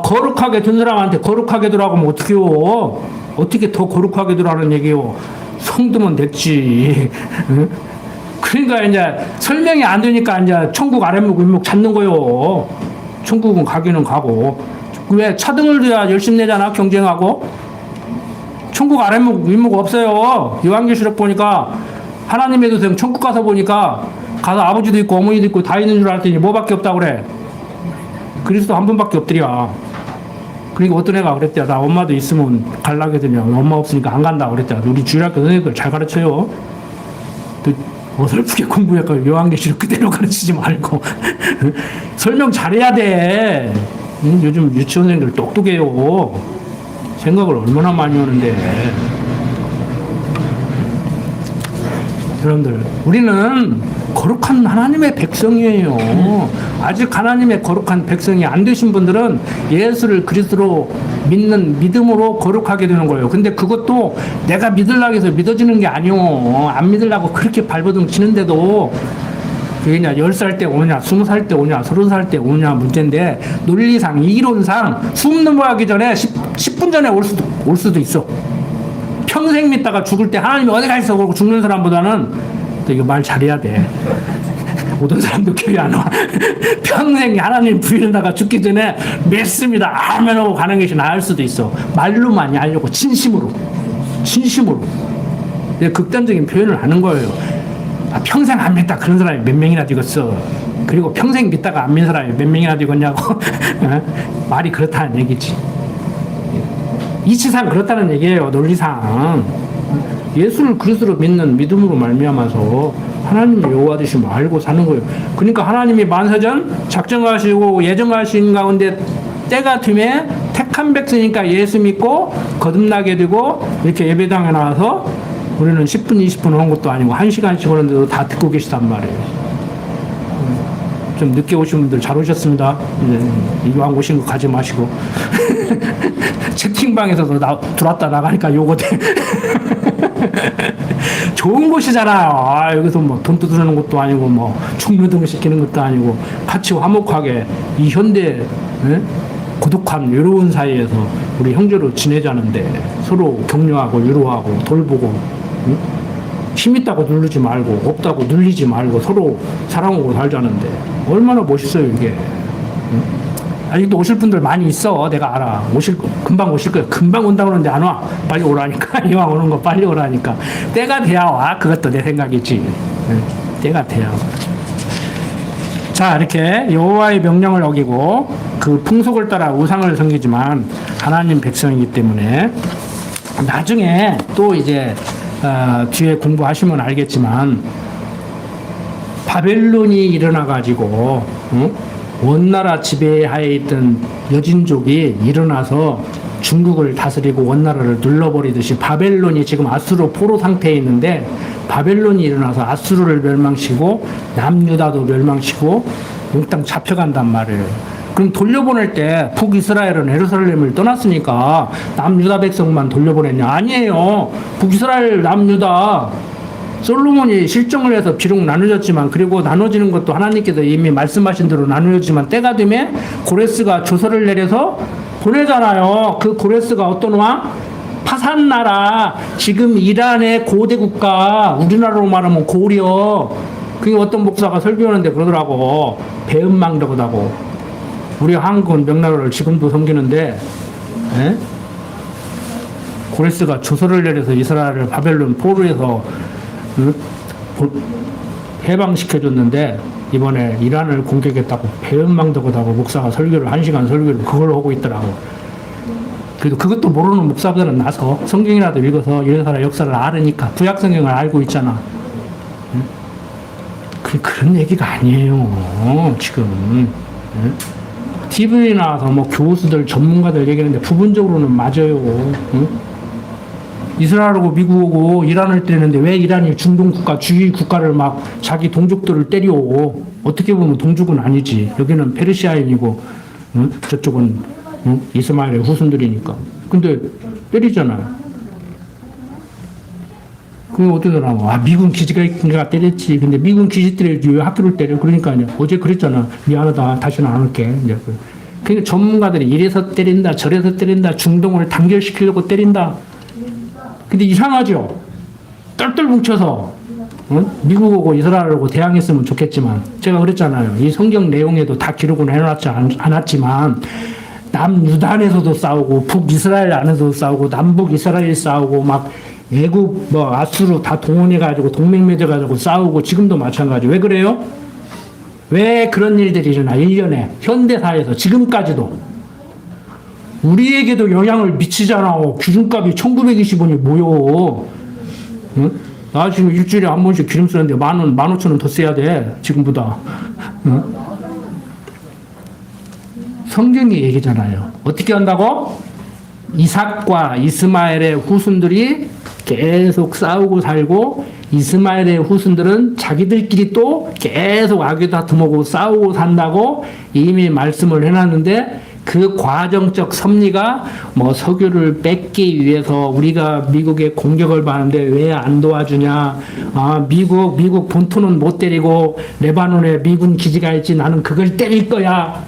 거룩하게 든 사람한테 거룩하게 들어가고 뭐 어떡해요? 어떻게 더 거룩하게 들어가는 얘기요? 성도면 됐지. 그러니까 이제 설명이 안 되니까 이제 천국 아랫목 윗목 찾는 거요. 천국은 가기는 가고. 왜 차등을 둬야 열심히 내잖아, 경쟁하고. 천국 아랫목 윗목 없어요. 요한계시록 보니까 하나님의 도성 천국 가서 보니까 가서 아버지도 있고 어머니도 있고 다 있는 줄 알았더니 뭐밖에 없다고 그래. 그리스도 한 분밖에 없더랴. 그리고 어떤 애가 그랬대요. 나 엄마도 있으면 갈라고 했더니 엄마 없으니까 안 간다 그랬대요. 우리 주일학교 선생님들 잘 가르쳐요. 어설프게 공부했고 요한계시록 그대로 가르치지 말고 설명 잘해야 돼. 요즘 유치원생들 똑똑해요. 생각을 얼마나 많이 하는데. 여러분들, 우리는 거룩한 하나님의 백성이에요. 아직 하나님의 거룩한 백성이 안 되신 분들은 예수를 그리스도로 믿는 믿음으로 거룩하게 되는 거예요. 근데 그것도 내가 믿으려고 해서 믿어지는 게 아니요. 안 믿으려고 그렇게 발버둥 치는데도 그게 그냥 10살 때 오냐, 20살 때 오냐, 30살 때 오냐 문제인데, 논리상, 이론상 숨 넘어가기 전에 10분 전에 올 수도 있어. 평생 믿다가 죽을 때 하나님이 어디 가 있어 그러고 죽는 사람보다는 또 이거 말 잘해야 돼. 모든 사람도 교회 안 와. 평생 하나님 부인하다가 죽기 전에 믿습니다 아멘 하고 가는 것이 나을 수도 있어. 말로만이 하려고 진심으로. 극단적인 표현을 하는 거예요. 평생 안 믿다 그런 사람이 몇 명이나 되겠어. 그리고 평생 믿다가 안 믿는 사람이 몇 명이나 되겠냐고. 말이 그렇다는 얘기지. 이치상 그렇다는 얘기예요. 논리상. 예수를 그리스도로 믿는 믿음으로 말미암아서 하나님이 요구하듯이 알고 사는 거예요. 그러니까 하나님이 만세전 작정하시고 예정하신 가운데 때가 틈에 택한 백성이니까 예수 믿고 거듭나게 되고 이렇게 예배당에 나와서 우리는 10분 20분 한 것도 아니고 1시간씩 오는데도 다 듣고 계시단 말이에요. 좀 늦게 오신 분들 잘 오셨습니다. 이왕 오신 거 가지 마시고 채팅방에서도 들어왔다 나가니까 요거대. 좋은 곳이잖아요. 여기서 뭐 돈 뜯어내는 것도 아니고 뭐 충무등 시키는 것도 아니고 같이 화목하게 이 현대 고독한 외로운 사이에서 우리 형제로 지내자는데 서로 격려하고 위로하고 돌보고 힘 있다고 누르지 말고 없다고 눌리지 말고 서로 사랑하고 살자는데 얼마나 멋있어요 이게. 아직도 오실 분들 많이 있어. 내가 알아. 금방 오실 거예요. 금방 온다고 그러는데 안 와. 빨리 오라니까. 이왕 오는 거 빨리 오라니까. 때가 돼야 와. 그것도 내 생각이지. 때가 돼야 와. 자, 이렇게 여호와의 명령을 어기고 그 풍속을 따라 우상을 섬기지만 하나님 백성이기 때문에 나중에 또 이제 뒤에 공부하시면 알겠지만 바벨론이 일어나가지고 원나라 지배하에 있던 여진족이 일어나서 중국을 다스리고 원나라를 눌러버리듯이 바벨론이 지금 아수르 포로 상태에 있는데 바벨론이 일어나서 아수르를 멸망시키고 남유다도 멸망시키고 몽땅 잡혀간단 말이에요. 그럼 돌려보낼 때 북이스라엘은 예루살렘을 떠났으니까 남유다 백성만 돌려보냈냐? 아니에요. 북이스라엘 남유다 솔로몬이 실정을 해서 비록 나누어졌지만 그리고 나눠지는 것도 하나님께서 이미 말씀하신 대로 나누어지만 때가 되면 고레스가 조서를 내려서 보내잖아요. 그 고레스가 어떤 왕? 파산나라, 지금 이란의 고대 국가, 우리나라로 말하면 고려. 그게 어떤 목사가 설교하는데 그러더라고. 배은망덕하다고. 우리 한국은 명나라를 지금도 섬기는데 고레스가 조서를 내려서 이스라엘을 바벨론 포로에서 해방시켜줬는데 이번에 이란을 공격했다고 배은망덕하다고 목사가 설교를 1시간 설교를 그걸 하고 있더라고. 그래도 그것도 모르는 목사들은 나서 성경이라도 읽어서 이런 역사를 알으니까 구약 성경을 알고 있잖아. 그런 얘기가 아니에요. 지금 TV에 나와서 뭐 교수들 전문가들 얘기하는데 부분적으로는 맞아요. 이스라엘하고 미국하고 이란을 때리는데 왜 이란이 중동 국가 주의 국가를 막 자기 동족들을 때려? 어떻게 보면 동족은 아니지. 여기는 페르시아인이고 저쪽은 응? 이스마엘의 후손들이니까. 근데 때리잖아요. 그럼 어떤 사람은, 미군 기지가 때렸지. 근데 미군 기지 때리지 왜 학교를 때려? 그러니까요. 어제 그랬잖아. 미안하다. 다시는 안 할게. 이제. 그러니까 전문가들이 이래서 때린다, 저래서 때린다, 중동을 단결시키려고 때린다. 근데 이상하죠? 똘똘 뭉쳐서, 미국하고 이스라엘하고 대항했으면 좋겠지만, 제가 그랬잖아요. 이 성경 내용에도 다 기록은 해놨지 않았지만, 남유단에서도 싸우고, 북이스라엘 안에서도 싸우고, 남북 이스라엘 싸우고, 막, 애국, 아수르 다 동원해가지고 동맹 맺어가지고 싸우고 지금도 마찬가지. 왜 그래요? 왜 그런 일들이 일어나? 1년에 현대사에서 지금까지도 우리에게도 영향을 미치잖아. 기름값이 1920원이 뭐요? 응? 나 지금 일주일에 한 번씩 기름 쓰는데 15,000원 더 써야 돼. 지금보다. 응? 성경이 얘기잖아요. 어떻게 한다고? 이삭과 이스마엘의 후손들이 계속 싸우고 살고, 이스마엘의 후손들은 자기들끼리 또 계속 악에 다툼하고 싸우고 산다고 이미 말씀을 해놨는데, 그 과정적 섭리가 석유를 뺏기 위해서 우리가 미국에 공격을 받는데 왜 안 도와주냐? 미국 본토는 못 때리고 레바논에 미군 기지가 있지, 나는 그걸 때릴 거야.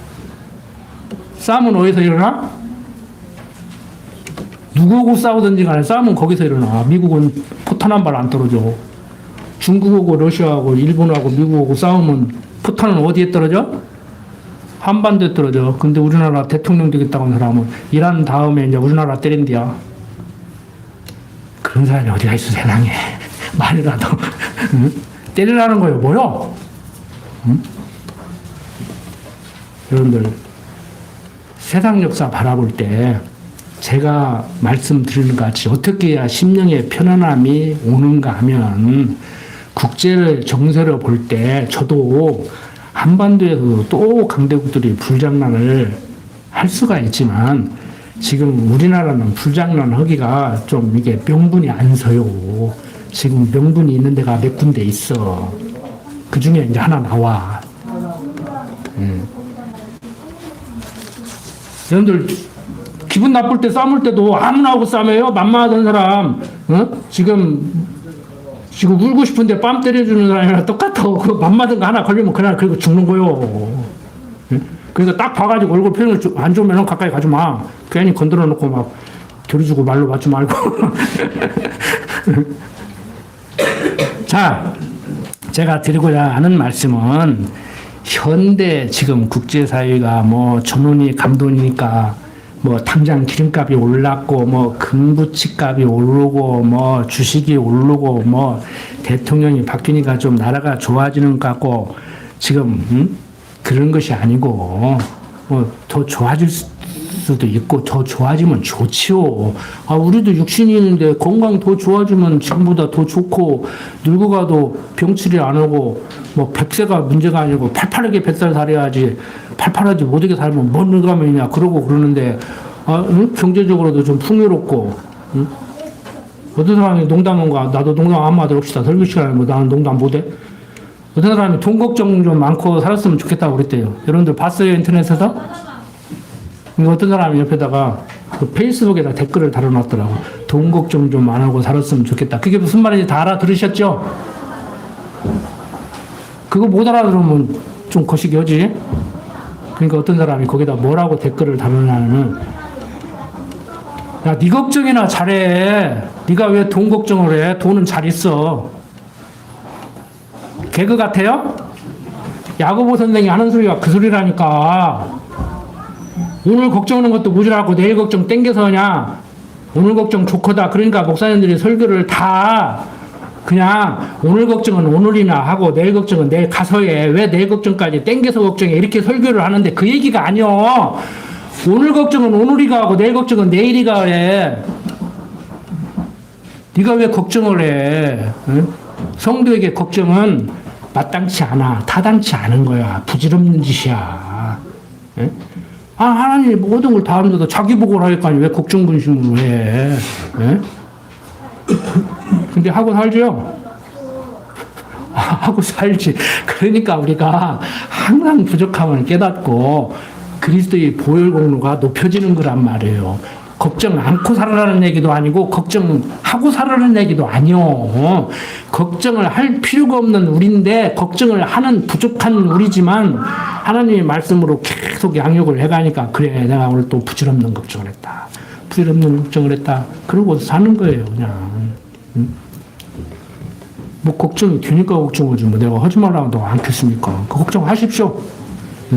싸움은 어디서 일어나? 누구하고 싸우든지 간에 싸움은 거기서 일어나. 미국은 포탄 한 발 안 떨어져. 중국하고 러시아하고 일본하고 미국하고 싸우면 포탄은 어디에 떨어져? 한반도에 떨어져. 근데 우리나라 대통령 되겠다고 하는 사람은 이란 다음에 이제 우리나라 때린대야. 그런 사람이 어디가 있어, 세상에. 말이라도. 응? 때리라는 거예요, 뭐요? 응? 여러분들, 세상 역사 바라볼 때 제가 말씀드리는 것 같이 어떻게 해야 심령의 편안함이 오는가 하면, 국제를 정세로 볼 때 저도 한반도에서 또 강대국들이 불장난을 할 수가 있지만, 지금 우리나라는 불장난 하기가 좀 이게 명분이 안 서요. 지금 명분이 있는 데가 몇 군데 있어. 그 중에 이제 하나 나와. 여러분들, 기분 나쁠 때 싸울 때도 아무나 하고 싸매요. 만만하던 사람, 지금 울고 싶은데 뺨 때려주는 사람이랑 똑같아. 그 만만한 거 하나 걸리면 그날 그리고 죽는 거요. 그러니까 딱 봐가지고 얼굴 표정을 안 좋으면 가까이 가지 마. 괜히 건드려 놓고 막 교리주고 말로 맞지 말고. 자, 제가 드리고자 하는 말씀은, 현대 지금 국제사회가 전원이 감돈이니까 당장 기름값이 올랐고, 금부치값이 오르고, 주식이 오르고, 대통령이 바뀌니까 좀 나라가 좋아지는 것 같고, 지금, 그런 것이 아니고, 더 좋아질 수도 있고, 더 좋아지면 좋지요. 우리도 육신이 있는데 건강 더 좋아지면 지금보다 더 좋고, 늙어가도 병치료 안 하고, 100세가 문제가 아니고, 팔팔하게 100살 살아야지, 팔팔하지 못하게 살면 뭔 늙어가면이냐, 그러고 그러는데, 경제적으로도 좀 풍요롭고, 어떤 사람이 농담인가, 나도 농담 아무 말 없시다. 설교 시간에 나는 농담 못해? 어떤 사람이 돈 걱정 좀 많고 살았으면 좋겠다고 그랬대요. 여러분들 봤어요, 인터넷에서? 어떤 사람이 옆에다가 그 페이스북에다 댓글을 달아놨더라고. 돈 걱정 좀 안 하고 살았으면 좋겠다. 그게 무슨 말인지 다 알아들으셨죠? 그거 못 알아들으면 좀 거시기 하지? 그러니까 어떤 사람이 거기다 뭐라고 댓글을 달아놨냐면, 야, 네 걱정이나 잘해. 네가 왜 돈 걱정을 해? 돈은 잘 있어. 개그 같아요? 야고보 선생이 하는 소리가 그 소리라니까. 오늘 걱정하는 것도 무지라고 내일 걱정 땡겨서 하냐? 오늘 걱정 좋거다. 그러니까 목사님들이 설교를 다 그냥 오늘 걱정은 오늘이나 하고 내일 걱정은 내일 가서 해. 왜 내일 걱정까지 땡겨서 걱정해? 이렇게 설교를 하는데 그 얘기가 아니여. 오늘 걱정은 오늘이가 하고 내일 걱정은 내일이가 해. 네가 왜 걱정을 해? 응? 성도에게 걱정은 마땅치 않아. 타당치 않은 거야. 부질없는 짓이야. 응? 하나님이 모든 걸 다 하는데도 자기 보고를 하니까 왜 걱정 근심을 해? 응? 근데 하고 살죠? 하고 살지. 그러니까 우리가 항상 부족함을 깨닫고, 그리스도의 보혈 공로가 높여지는 거란 말이에요. 걱정 않고 살아라는 얘기도 아니고 걱정하고 살아라는 얘기도 아니요. 걱정을 할 필요가 없는 우리인데 걱정을 하는 부족한 우리지만 하나님의 말씀으로 계속 양육을 해가니까 그래 내가 오늘 또 부질없는 걱정을 했다. 부질없는 걱정을 했다. 그러고 사는 거예요 그냥. 뭐 걱정이 되니까 걱정하지 뭐 내가 하지 말라고 않겠습니까? 그 걱정하십시오.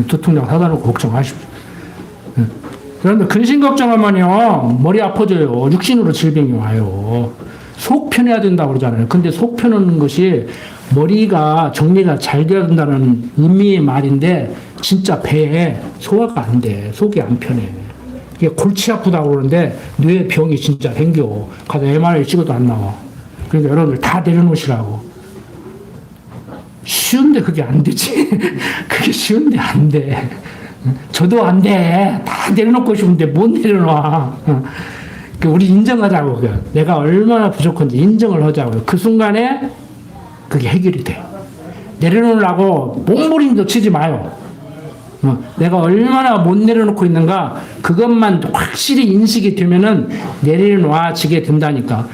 두통약 사다 놓고 걱정하십시오. 그런데 근심 걱정하면요 머리 아파져요. 육신으로 질병이 와요. 속 편해야 된다고 그러잖아요. 근데 속 편하는 것이 머리가 정리가 잘 돼야 된다는 의미의 말인데 진짜 배에 소화가 안 돼. 속이 안 편해. 이게 골치 아프다고 그러는데 뇌 병이 진짜 생겨. 가서 MRI 찍어도 안 나와. 그러니까 여러분들 다 내려놓으시라고. 쉬운데 그게 안 되지. 그게 쉬운데 안 돼. 저도 안 돼. 다 내려놓고 싶은데 못 내려놔. 우리 인정하자고. 내가 얼마나 부족한지 인정을 하자고요. 그 순간에 그게 해결이 돼. 내려놓으려고 몸부림도 치지 마요. 내가 얼마나 못 내려놓고 있는가 그것만 확실히 인식이 되면은 내려놔지게 된다니까.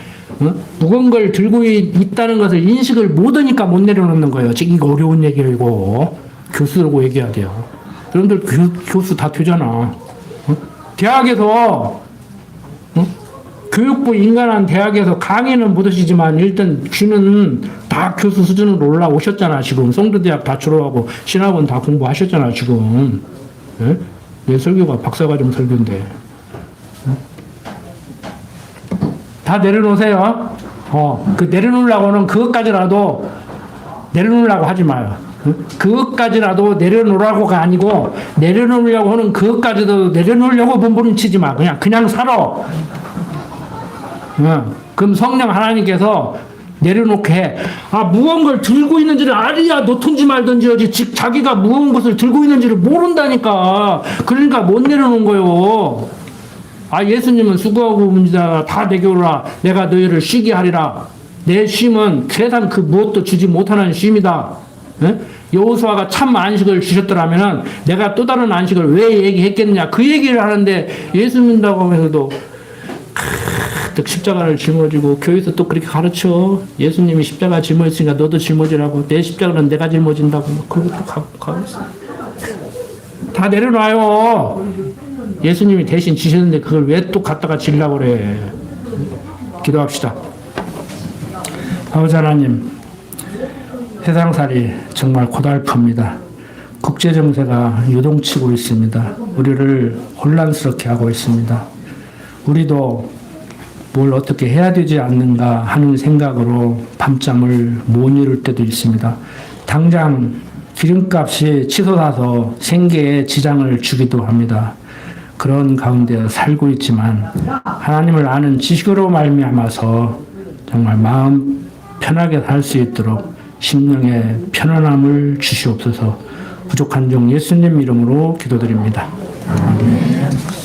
무거운 걸 들고 있다는 것을 인식을 못하니까 못 내려놓는 거예요. 지금 이거 어려운 얘기고 교수라고 얘기해야 돼요. 여러분들 교수 다 되잖아. 대학에서 교육부 인간한 대학에서 강의는 못 하시지만 일단 귀는 다 교수 수준으로 올라오셨잖아. 지금 송도대학 다 졸업하고 신학원 다 공부하셨잖아. 지금 내 설교가 박사과정 설교인데 다 내려놓으세요. 그 내려놓으려고는 그것까지라도 내려놓으려고 하지 마요. 그것까지라도 내려놓으라고가 아니고 내려놓으려고 하는 그것까지도 내려놓으려고 몸부림치지 마. 그냥 살아. 그럼 성령 하나님께서 내려놓게 해. 무거운 걸 들고 있는지를 알아야 놓든지 말든지 하지. 자기가 무거운 것을 들고 있는지를 모른다니까. 그러니까 못 내려놓은 거요. 예수님은 수고하고 문지다 다 내게오라. 내가 너희를 쉬게 하리라. 내 쉼은 세상 그 무엇도 주지 못하는 쉼이다. 여호수아가 참 안식을 주셨더라면 내가 또 다른 안식을 왜 얘기했겠느냐. 그 얘기를 하는데 예수 믿는다고 하면서도 십자가를 짊어지고 교회에서 또 그렇게 가르쳐. 예수님이 십자가 짊어졌으니까 너도 짊어지라고. 내 십자가는 내가 짊어진다고. 그러고 또 가고 있어. 다 내려놔요. 예수님이 대신 지셨는데 그걸 왜 또 갖다가 지려고 그래. 기도합시다. 아버지 하나님, 세상살이 정말 고달픕니다. 국제정세가 요동치고 있습니다. 우리를 혼란스럽게 하고 있습니다. 우리도 뭘 어떻게 해야 되지 않는가 하는 생각으로 밤잠을 못 이룰 때도 있습니다. 당장 기름값이 치솟아서 생계에 지장을 주기도 합니다. 그런 가운데 살고 있지만 하나님을 아는 지식으로 말미암아서 정말 마음 편하게 살 수 있도록 심령의 편안함을 주시옵소서. 부족한 종 예수님 이름으로 기도드립니다. 아멘.